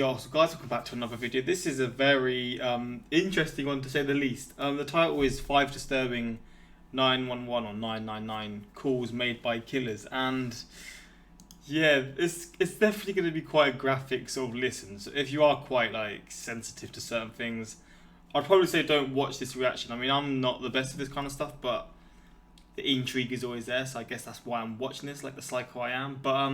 Yeah, so guys, welcome back to another video. This is a very interesting one to say the least. The title is 5 Disturbing 911 or 999 Calls Made by Killers. And yeah, it's definitely going to be quite a graphic sort of listen. So if you are quite like sensitive to certain things, I'd probably say don't watch this reaction. I mean, I'm not the best at this kind of stuff, but the intrigue is always there. So I guess that's why I'm watching this, like the psycho I am. But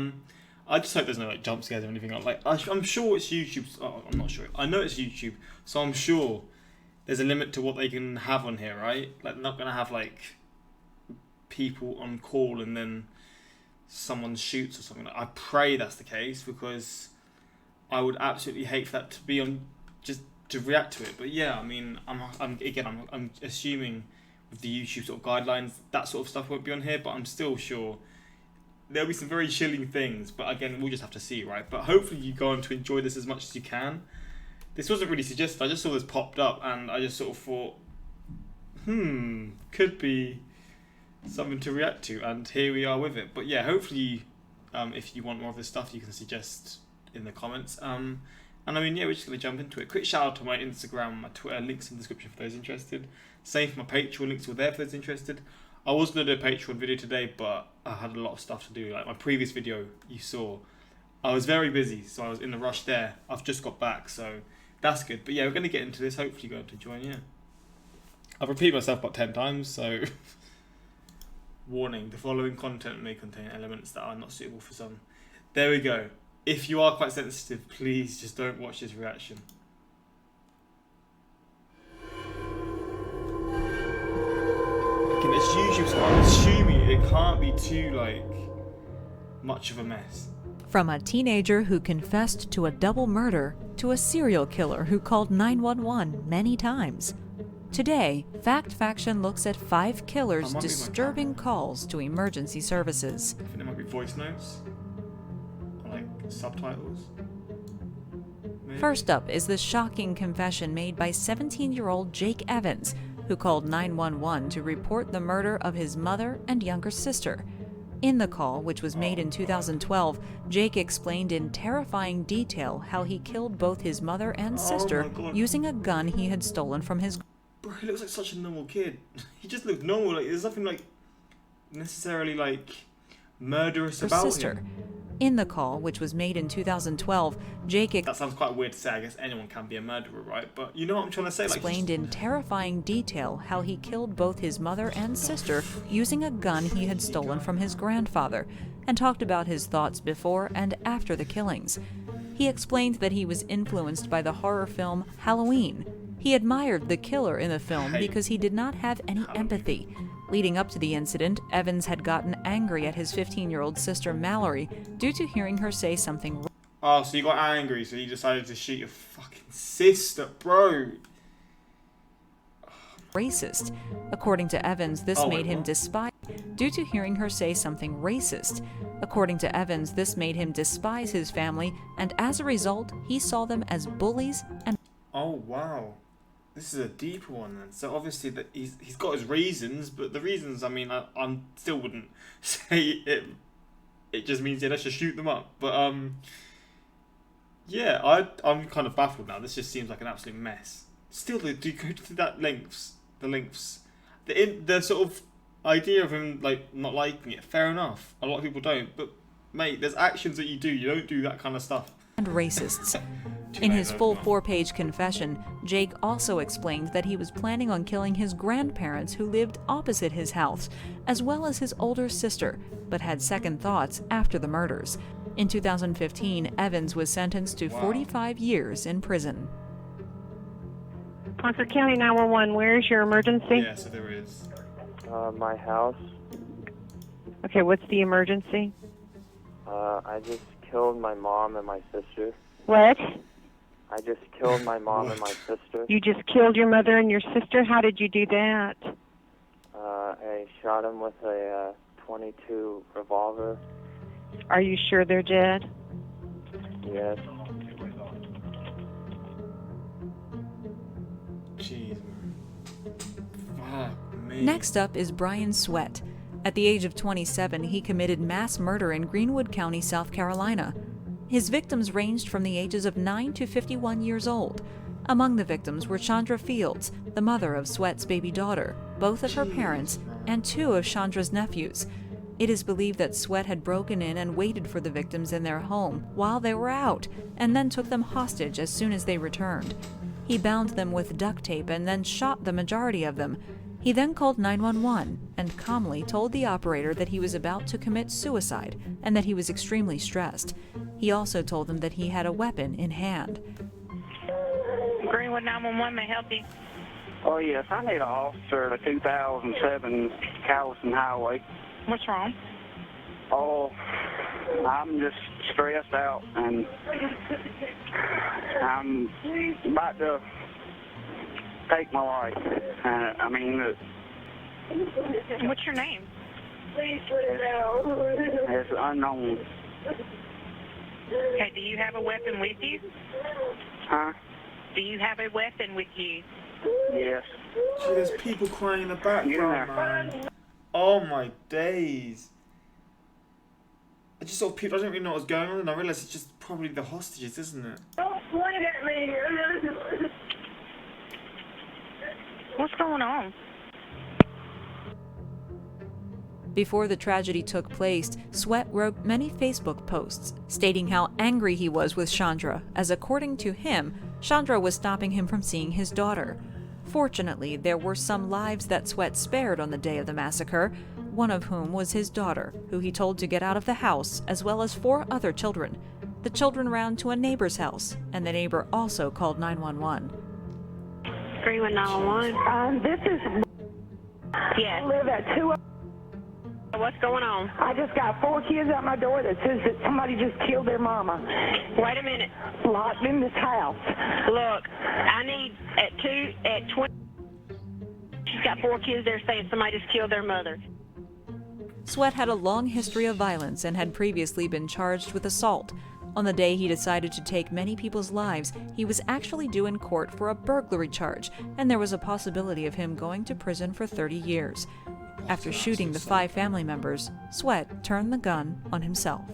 I just hope there's no like jump scares or anything. I'm sure it's YouTube. Oh, I'm not sure. I know it's YouTube, so I'm sure there's a limit to what they can have on here, right? Like they're not gonna have like people on call and then someone shoots or something. I pray that's the case, because I would absolutely hate for that to be on, just to react to it. But yeah, I mean, I'm assuming with the YouTube sort of guidelines, that sort of stuff won't be on here. But I'm still sure there'll be some very chilling things, but again, we'll just have to see, right? But hopefully you go on to enjoy this as much as you can. This wasn't really suggested, I just saw this popped up and I just sort of thought, could be something to react to, and here we are with it. But yeah, hopefully if you want more of this stuff, you can suggest in the comments. And I mean, yeah, we're just going to jump into it. Quick shout out to my Instagram, my Twitter, links in the description for those interested. Same for my Patreon, links are there for those interested. I was going to do a Patreon video today, but I had a lot of stuff to do. Like my previous video you saw, I was very busy, so I was in the rush there. I've just got back, so that's good. But yeah, we're going to get into this. Hopefully you're going to join, yeah. I've repeated myself about 10 times, so warning, the following content may contain elements that are not suitable for some. There we go. If you are quite sensitive, please just don't watch this reaction. It's YouTube, so I'm assuming it can't be too like much of a mess. From a teenager who confessed to a double murder to a serial killer who called 911 many times. Today, Fact Faction looks at 5 killers' disturbing calls to emergency services. I think there might be voice notes or like subtitles. Maybe. First up is the shocking confession made by 17-year-old Jake Evans, who called 911 to report the murder of his mother and younger sister. In the call, which was made in 2012, Jake explained in terrifying detail how he killed both his mother and sister using a gun he had stolen from his... Bro, he looks like such a normal kid. He just looks normal. Like there's nothing like necessarily like murderous about sister. Him. In the call, which was made in 2012, Jake... That sounds quite weird to say. I guess anyone can be a murderer, right? But you know what I'm trying to say? Explained in terrifying detail how he killed both his mother and sister using a gun he had stolen from his grandfather, and talked about his thoughts before and after the killings. He explained that he was influenced by the horror film Halloween. He admired the killer in the film because he did not have any empathy. Leading up to the incident, Evans had gotten angry at his 15-year-old sister Mallory due to hearing her say something. Oh, so you got angry, so you decided to shoot your fucking sister, bro. Racist. According to Evans, this made him despise. Due to hearing her say something racist. According to Evans, this made him despise his family, and as a result, he saw them as bullies and... Oh, wow. This is a deeper one then. So obviously that he's got his reasons, but the reasons, I mean, I still wouldn't say it. It just means, yeah, let's just shoot them up. But yeah, I'm kind of baffled now. This just seems like an absolute mess. Still, do you go to that lengths? The sort of idea of him like not liking it. Fair enough. A lot of people don't. But mate, there's actions that you do. You don't do that kind of stuff. And racists. In his full 4-page confession, Jake also explained that he was planning on killing his grandparents who lived opposite his house, as well as his older sister, but had second thoughts after the murders. In 2015, Evans was sentenced to 45 years in prison. Concord County 911, where is your emergency? Yeah, so there is. My house. Okay, what's the emergency? I just killed my mom and my sister. What? I just killed my mom and my sister. You just killed your mother and your sister? How did you do that? I shot him with a .22 revolver. Are you sure they're dead? Yes. Jeez, man. Fuck me. Next up is Brian Sweat. At the age of 27, he committed mass murder in Greenwood County, South Carolina. His victims ranged from the ages of 9 to 51 years old. Among the victims were Chandra Fields, the mother of Sweat's baby daughter, both of her parents, and 2 of Chandra's nephews. It is believed that Sweat had broken in and waited for the victims in their home while they were out, and then took them hostage as soon as they returned. He bound them with duct tape and then shot the majority of them. He then called 911 and calmly told the operator that he was about to commit suicide and that he was extremely stressed. He also told them that he had a weapon in hand. Greenwood 911 may help you. Oh, yes, I need an officer at 2007 Callison Highway. What's wrong? Oh, I'm just stressed out, and I'm about to take my life. What's your name? It's unknown. Okay, do you have a weapon with you? Huh? Do you have a weapon with you? Yes. Gee, there's people crying in the background, man. Oh my days. I just saw people, I didn't really know what was going on, and I realised it's just probably the hostages, isn't it? Don't point at me. What's going on? Before the tragedy took place, Sweat wrote many Facebook posts stating how angry he was with Chandra, as according to him, Chandra was stopping him from seeing his daughter. Fortunately, there were some lives that Sweat spared on the day of the massacre, one of whom was his daughter, who he told to get out of the house, as well as 4 other children. The children ran to a neighbor's house, and the neighbor also called 911. Greenwood 911. This is. Yes. I live at 2. What's going on? I just got 4 kids out my door that says that somebody just killed their mama. Wait a minute. Locked in this house. Look, I need at 20. She's got 4 kids there saying somebody just killed their mother. Sweat had a long history of violence and had previously been charged with assault. On the day he decided to take many people's lives, he was actually due in court for a burglary charge, and there was a possibility of him going to prison for 30 years. After shooting the 5 family members, Sweat turned the gun on himself.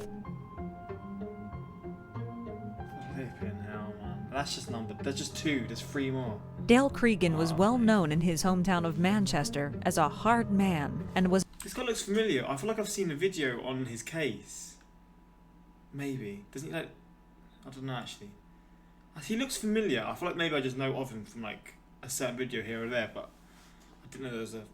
Flipping hell, man. That's just numbered. There's just 2. There's 3 more. Dale Cregan was well known in his hometown of Manchester as a hard man and was... This guy looks familiar. I feel like I've seen a video on his case. Maybe. Doesn't he like... I don't know, actually. He looks familiar. I feel like maybe I just know of him from, like, a certain video here or there, but I didn't know there was a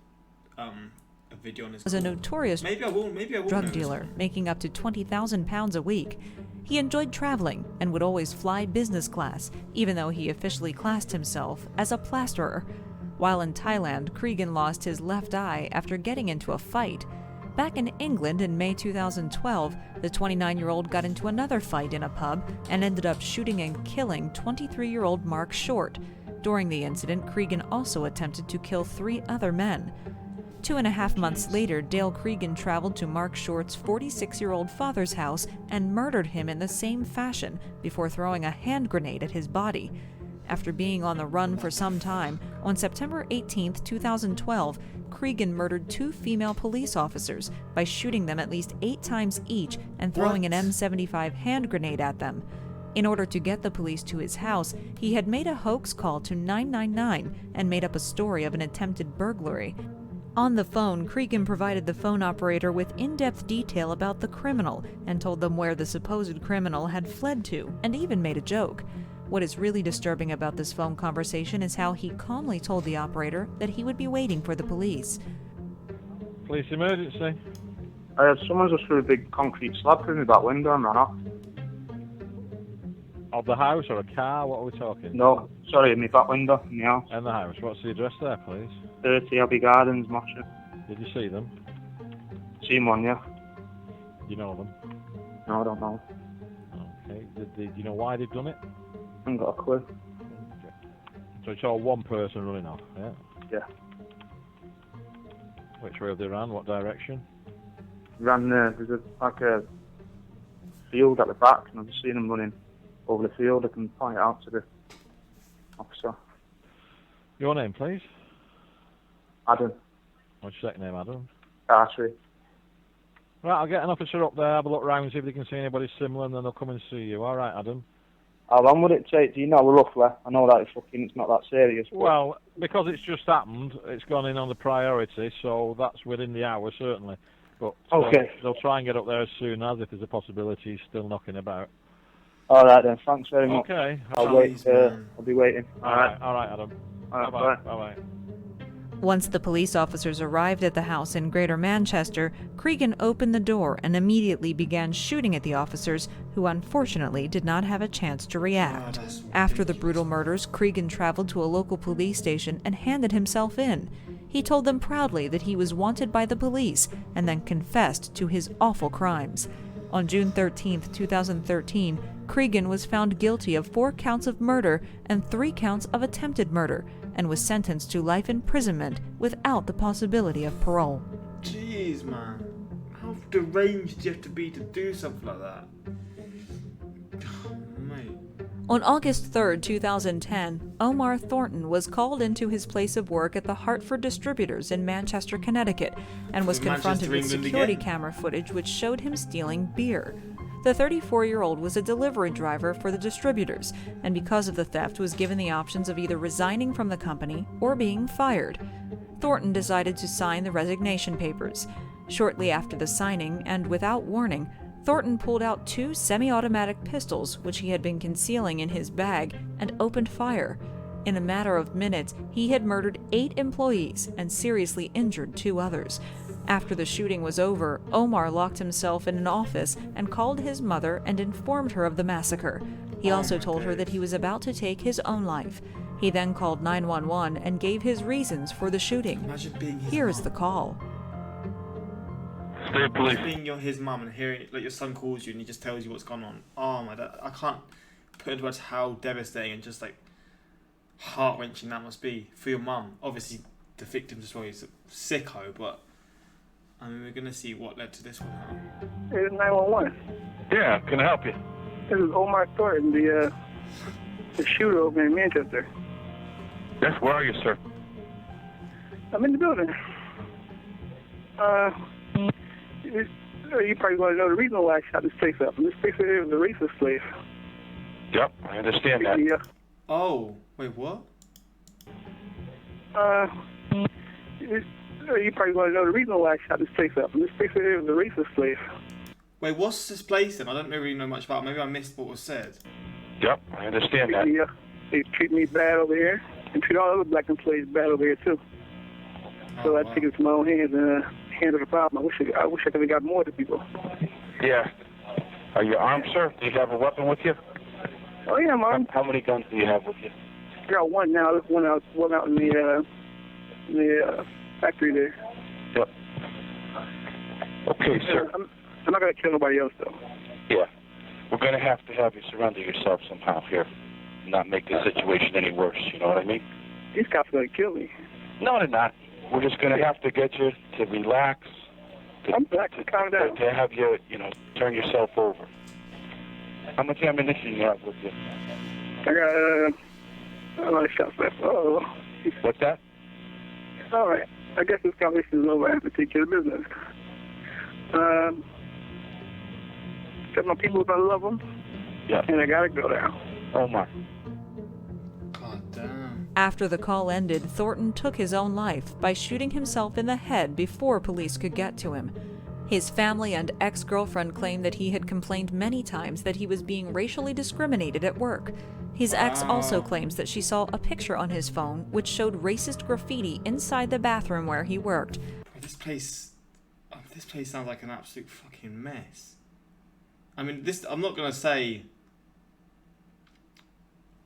video on his was a notorious maybe I will drug dealer, making up to £20,000 a week. He enjoyed traveling and would always fly business class, even though he officially classed himself as a plasterer. While in Thailand, Cregan lost his left eye after getting into a fight. Back in England in May 2012, the 29-year-old got into another fight in a pub and ended up shooting and killing 23-year-old Mark Short. During the incident, Cregan also attempted to kill 3 other men. 2.5 months later, Dale Cregan traveled to Mark Short's 46-year-old father's house and murdered him in the same fashion before throwing a hand grenade at his body. After being on the run for some time, on September 18, 2012, Cregan murdered 2 female police officers by shooting them at least 8 times each and throwing an M75 hand grenade at them. In order to get the police to his house, he had made a hoax call to 999 and made up a story of an attempted burglary. On the phone, Cregan provided the phone operator with in-depth detail about the criminal and told them where the supposed criminal had fled to, and even made a joke. What is really disturbing about this phone conversation is how he calmly told the operator that he would be waiting for the police. Police emergency. Someone just threw a big concrete slab through my back window and ran off. Of the house or a car? What are we talking? No, sorry, my back window in the house. In the house. What's the address there, please? 30 Abbey Gardens, Mosham. Did you see them? Seen one, yeah. You know them? No, I don't know. Okay. Do you know why they've done it? I haven't got a clue. Okay. So it's all one person running off, yeah? Yeah. Which way have they ran? What direction? Ran there. There's a field at the back, and I've just seen them running over the field. I can point it out to the officer. Your name, please? Adam. What's your second name, Adam? Archery. Right, I'll get an officer up there, have a look round, see if they can see anybody similar, and then they'll come and see you. All right, Adam? How long would it take? Do you know roughly? I know that it's not that serious. But... Well, because it's just happened, it's gone in on the priority, so that's within the hour, certainly. But okay. They'll try and get up there as soon as, if there's a possibility he's still knocking about. All right then, thanks very much. Okay. I'll wait. I'll be waiting. All right, Adam. All right, Bye-bye. bye. Bye-bye. Once the police officers arrived at the house in Greater Manchester, Cregan opened the door and immediately began shooting at the officers, who unfortunately did not have a chance to react. After the brutal murders, Cregan traveled to a local police station and handed himself in. He told them proudly that he was wanted by the police and then confessed to his awful crimes. On June 13, 2013, Cregan was found guilty of 4 counts of murder and 3 counts of attempted murder, and was sentenced to life imprisonment without the possibility of parole. Jeez, man. How deranged do you have to be to do something like that? Oh, mate. On August 3, 2010, Omar Thornton was called into his place of work at the Hartford Distributors in Manchester, Connecticut, and was confronted with security camera footage which showed him stealing beer. The 34-year-old was a delivery driver for the distributors, and because of the theft was given the options of either resigning from the company or being fired. Thornton decided to sign the resignation papers. Shortly after the signing, and without warning, Thornton pulled out 2 semi-automatic pistols which he had been concealing in his bag and opened fire. In a matter of minutes, he had murdered 8 employees and seriously injured 2 others. After the shooting was over, Omar locked himself in an office and called his mother and informed her of the massacre. He also told her that he was about to take his own life. He then called 911 and gave his reasons for the shooting. Imagine being his Here is mum. the call. State police. Being his mum and hearing like your son calls you and he just tells you what's gone on. Oh my God, I can't put into words how devastating and just like heart-wrenching that must be for your mum. Obviously, the victim as well is a sicko, but I mean, we're gonna see what led to this one. This is 911. Yeah, can I help you? This is Omar Thornton, the shooter over in Manchester. Yes, where are you, sir? I'm in the building. You probably want to know the reason why I shot this place up. This place is a racist place. Yep, I understand that. Yeah. Oh, wait, what? You probably want to know the reason why I shot this place up. This place is a racist place. Wait, what's this place then? I don't really know much about it. Maybe I missed what was said. Yep, I understand that. Yeah. They treat me bad over here, and treat all other black employees bad over here too. So I take it to my own hands and handle the problem. I wish I could have got more to people. Yeah. Are you armed, sir? Do you have a weapon with you? Oh yeah, I'm armed. How many guns do you have with you? I got one now. There's one out in the factory there. Yep. Okay, sir. I'm not gonna kill nobody else though. Yeah. We're going to have you surrender yourself somehow here. Not make the situation any worse, you know what I mean? These cops are gonna kill me. No, they're not. We're just going to have to get you to relax. I'm black. Calm down. To have you, turn yourself over. How much ammunition you have with you? I got a lot of shots left. Oh. What's that? All right. I guess this conversation is over. I have to take care of business. Got my people, I love them. Yeah. And I gotta go now. Omar. God damn. After the call ended, Thornton took his own life by shooting himself in the head before police could get to him. His family and ex-girlfriend claimed that he had complained many times that he was being racially discriminated at work. His ex also claims that she saw a picture on his phone which showed racist graffiti inside the bathroom where he worked. This place sounds like an absolute fucking mess. I mean, I'm not gonna say,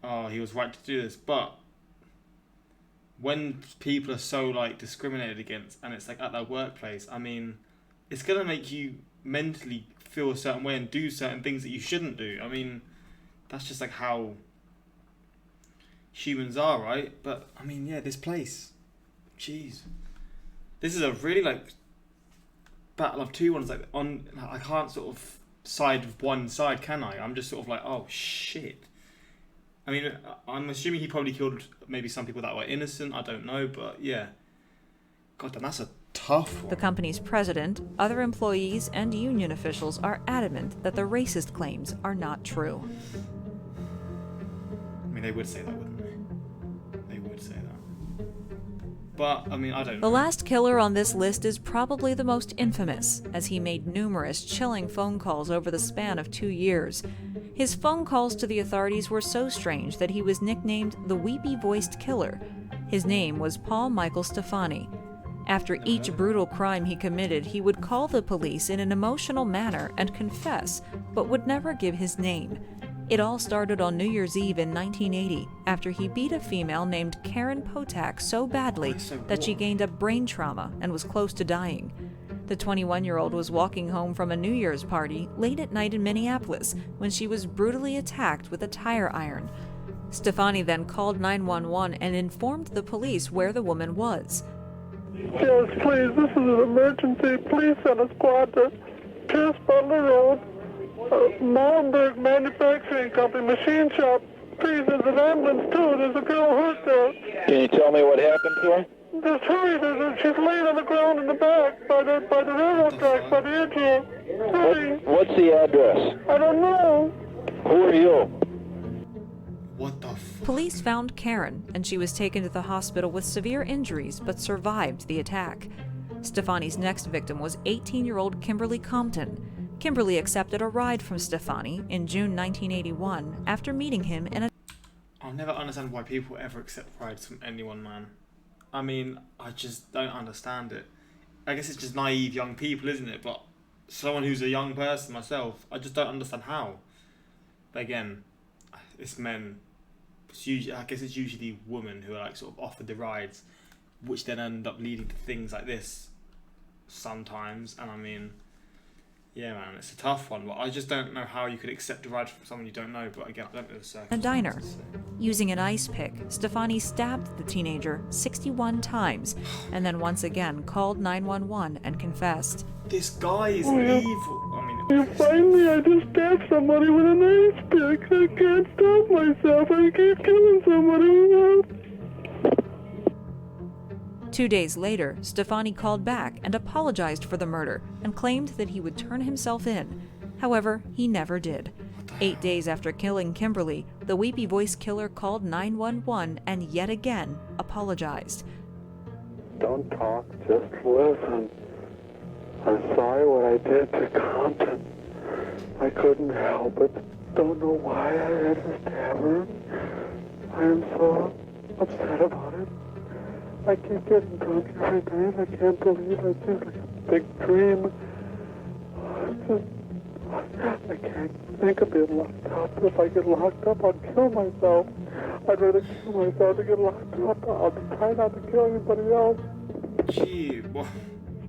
oh, he was right to do this, but when people are so like discriminated against and it's like at their workplace, I mean, it's gonna make you mentally feel a certain way and do certain things that you shouldn't do. I mean, that's just like how humans are, right? But I mean, yeah, this place, jeez, this is a really like battle of two ones. Like I can't sort of side with one side, can I? I'm just sort of like, oh shit. I mean, I'm assuming he probably killed maybe some people that were innocent. I don't know, but yeah. God damn, that's a tough one. The company's president, other employees, and union officials are adamant that the racist claims are not true. I mean, they would say that, wouldn't they? They would say that. But, I mean, I don't know. The last killer on this list is probably the most infamous, as he made numerous chilling phone calls over the span of 2 years. His phone calls to the authorities were so strange that he was nicknamed the Weepy-Voiced Killer. His name was Paul Michael Stefani. After each brutal crime he committed, he would call the police in an emotional manner and confess, but would never give his name. It all started on New Year's Eve in 1980, after he beat a female named Karen Potak so badly that she gained a brain trauma and was close to dying. The 21-year-old was walking home from a New Year's party late at night in Minneapolis when she was brutally attacked with a tire iron. Stefani then called 911 and informed the police where the woman was. Yes, please, this is an emergency. Please send a squad to Pierce Butler Road, Molenberg Manufacturing Company, machine shop. Please, there's an ambulance too. There's a girl hurt there. Can you tell me what happened to her? Just hurry, she's laying on the ground in the back by the railroad tracks, by the edge here. Hurry. What's the address? I don't know. Who are you? What the fuck? Police found Karen, and she was taken to the hospital with severe injuries but survived the attack. Stefani's next victim was 18-year-old Kimberly Compton. Kimberly accepted a ride from Stefani in June 1981 after meeting him in a... I'll never understand why people ever accept rides from anyone, man. I mean, I just don't understand it. I guess it's just naive young people, isn't it? But someone who's a young person myself, I just don't understand how. But again, it's men. It's usually, I guess it's usually women who are like sort of offered the rides, which then end up leading to things like this sometimes. And I mean, yeah, man, it's a tough one. But I just don't know how you could accept a ride from someone you don't know. But again, I don't know the circumstances. a diner. Using an ice pick, Stefani stabbed the teenager 61 times and then once again called 911 and confessed. This guy is evil. I mean, Finally, I just stabbed somebody with an ice pick. I can't stop myself. I keep killing somebody. 2 days later, Stefani called back and apologized for the murder and claimed that he would turn himself in. However, he never did. 8 days after killing Kimberly, the Weepy Voice Killer called 911 and yet again apologized. Don't talk, just listen. I'm sorry what I did to Compton. I couldn't help it. Don't know why I had to stab her. I am so upset about it. I keep getting drunk every night. I can't believe it. It's just like a big dream. I can't think of being locked up. If I get locked up, I'll kill myself. I'd rather kill myself than get locked up. I'll try not to kill anybody else. gee, what?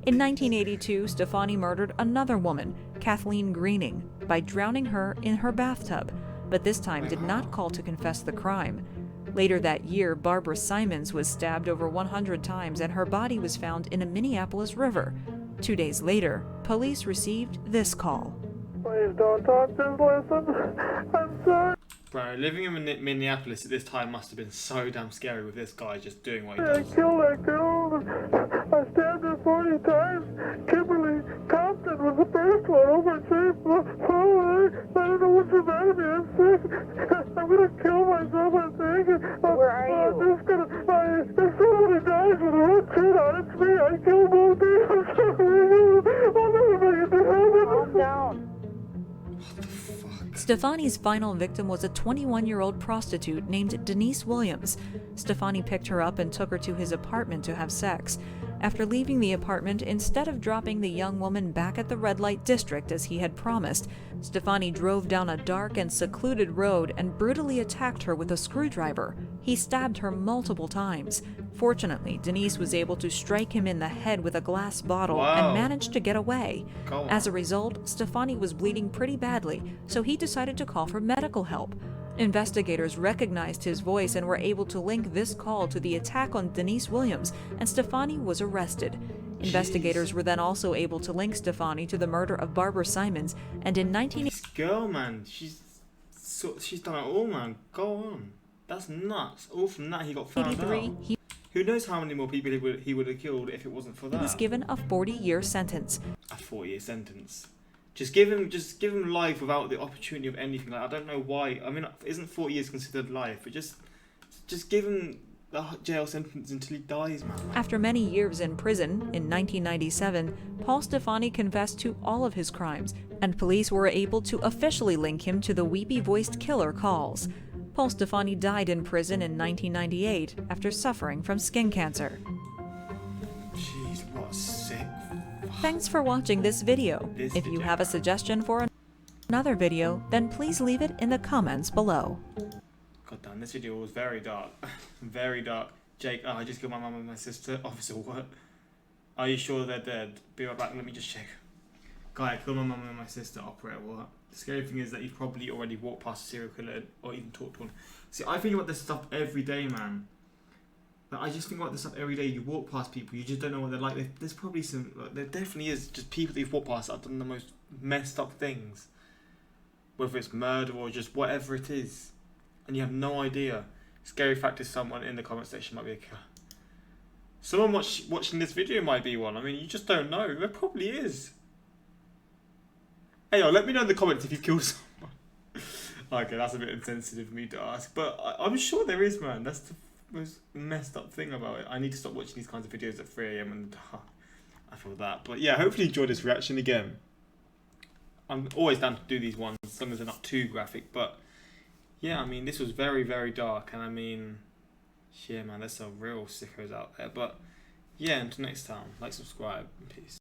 In 1982, Stefani murdered another woman, Kathleen Greening, by drowning her in her bathtub, but this time did not call to confess the crime. Later that year, Barbara Simons was stabbed over 100 times and her body was found in a Minneapolis river. 2 days later, police received this call. Please don't talk, just listen. I'm sorry. Bro, living in Minneapolis at this time must have been so damn scary with this guy just doing what he I does. killed that girl. I stabbed her 40 times. Kimberly Compton was the first one. Oh, my faith. I don't know what's the matter with me. I'm sick. I'm going to kill myself, I think. Where are you? I'm just going to... If somebody dies with a red shirt on, it's me. I killed both of them. I'm sorry. I'll never make it to heaven. Calm down. Stefani's final victim was a 21-year-old prostitute named Denise Williams. Stefani picked her up and took her to his apartment to have sex. After leaving the apartment, instead of dropping the young woman back at the red light district as he had promised, Stefani drove down a dark and secluded road and brutally attacked her with a screwdriver. He stabbed her multiple times. Fortunately, Denise was able to strike him in the head with a glass bottle and managed to get away. As a result, Stefani was bleeding pretty badly, so he decided to call for medical help. Investigators recognized his voice and were able to link this call to the attack on Denise Williams, and Stefani was arrested. Investigators were then also able to link Stefani to the murder of Barbara Simons, and in 19... This girl, man, she's done it all, man. Go on. That's nuts. All from that, he got found out. Who knows how many more people he would have killed if it wasn't for that. He was given a 40-year sentence. A 40-year sentence. Just give him life without the opportunity of anything. Like, I don't know why. I mean, isn't 40 years considered life? But just give him the jail sentence until he dies, man. After many years in prison, in 1997, Paul Stefani confessed to all of his crimes, and police were able to officially link him to the weepy-voiced killer calls. Paul Stefani died in prison in 1998 after suffering from skin cancer. Jeez, what a sick... Thanks for watching this video. If you have a suggestion for another video, then please leave it in the comments below. God damn, this video was very dark. Very dark. Jake, I just killed my mum and my sister. Officer, what? Are you sure they're dead? Be right back, let me just check. Guy, I killed my mum and my sister. Operator, what? The scary thing is that you've probably already walked past a serial killer or even talked to one. See, I think about this stuff every day, man. Like, I just think about this stuff every day. You walk past people, you just don't know what they're like. There's probably some... Like, there definitely is just people that you've walked past that have done the most messed up things. Whether it's murder or just whatever it is. And you have no idea. Scary fact is someone in the comment section might be a killer. Someone watching this video might be one. I mean, you just don't know. There probably is. Hey, let me know in the comments if you've killed someone. Okay, that's a bit insensitive of me to ask. But I'm sure there is, man. That's the most messed up thing about it. I need to stop watching these kinds of videos at 3 AM in the dark. I feel that. But yeah, hopefully you enjoyed this reaction again. I'm always down to do these ones as long as they're not too graphic. But yeah, I mean, this was very, very dark. And I mean, yeah, man, there's some real sickos out there. But yeah, until next time, like, subscribe, and peace.